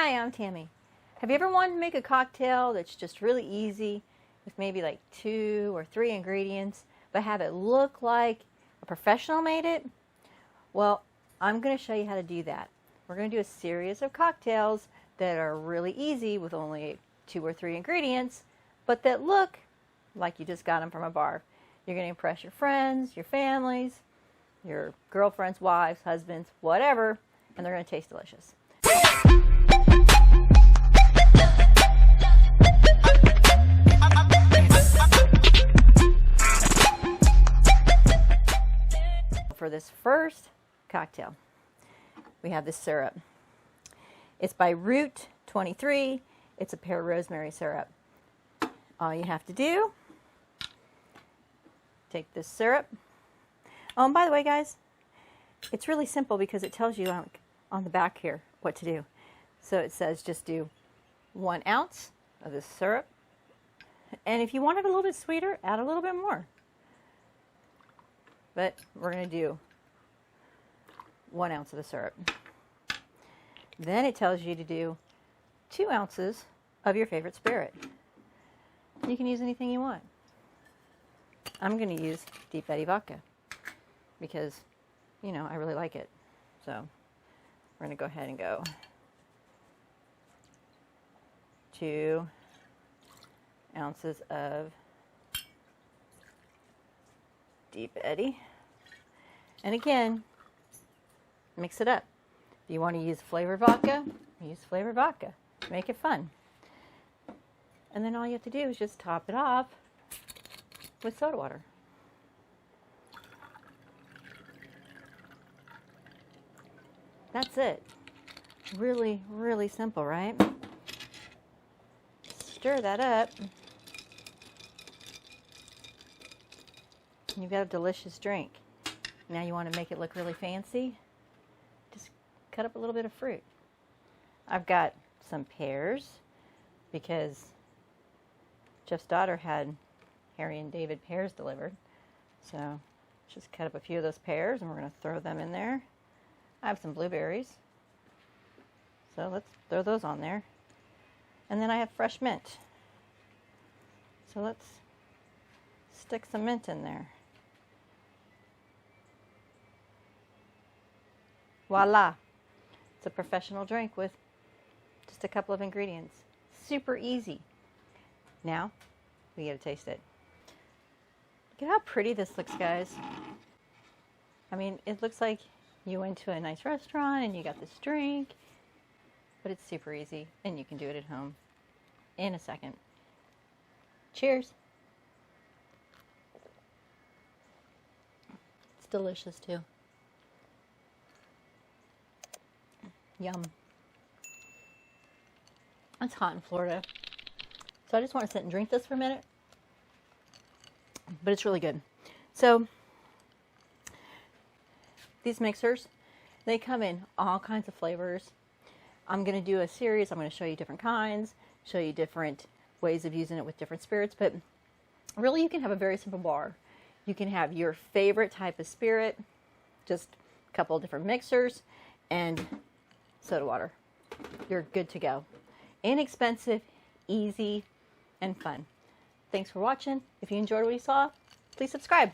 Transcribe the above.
Hi, I'm Tammy. Have you ever wanted to make a cocktail that's just really easy with maybe like 2 or 3 ingredients, but have it look like a professional made it? Well, I'm going to show you how to do that. We're going to do a series of cocktails that are really easy with only 2 or 3 ingredients, but that look like you just got them from a bar. You're going to impress your friends, your families, your girlfriends, wives, husbands, whatever, and they're going to taste delicious. For this first cocktail, we have this syrup. It's by Route 23. It's a pear rosemary syrup. All you have to do, take this syrup. Oh, and by the way, guys, it's really simple because it tells you on the back here what to do. So it says just do 1 ounce of this syrup. And if you want it a little bit sweeter, add a little bit more. But we're going to do 1 ounce of the syrup. Then it tells you to do 2 ounces of your favorite spirit. You can use anything you want. I'm going to use Deep Eddy vodka because, you know, I really like it. So we're going to go ahead and go 2 ounces of Deep Eddy. And again, mix it up. If you want to use flavored vodka, use flavored vodka. Make it fun. And then all you have to do is just top it off with soda water. That's it. Really, really simple, right? Stir that up. You've got a delicious drink. Now you want to make it look really fancy? Just cut up a little bit of fruit. I've got some pears because Jeff's daughter had Harry and David pears delivered. So just cut up a few of those pears and we're going to throw them in there. I have some blueberries. So let's throw those on there. And then I have fresh mint. So let's stick some mint in there. Voila! It's a professional drink with just a couple of ingredients. Super easy. Now, we gotta taste it. Look at how pretty this looks, guys. I mean, it looks like you went to a nice restaurant and you got this drink, but it's super easy and you can do it at home in a second. Cheers! It's delicious too. Yum. It's hot in Florida, so I just want to sit and drink this for a minute, but it's really good. So these mixers, they come in all kinds of flavors. I'm going to do a series. I'm going to show you different kinds, show you different ways of using it with different spirits, but really you can have a very simple bar. You can have your favorite type of spirit, just a couple of different mixers, and soda water. You're good to go. Inexpensive, easy, and fun. Thanks for watching. If you enjoyed what you saw, please subscribe.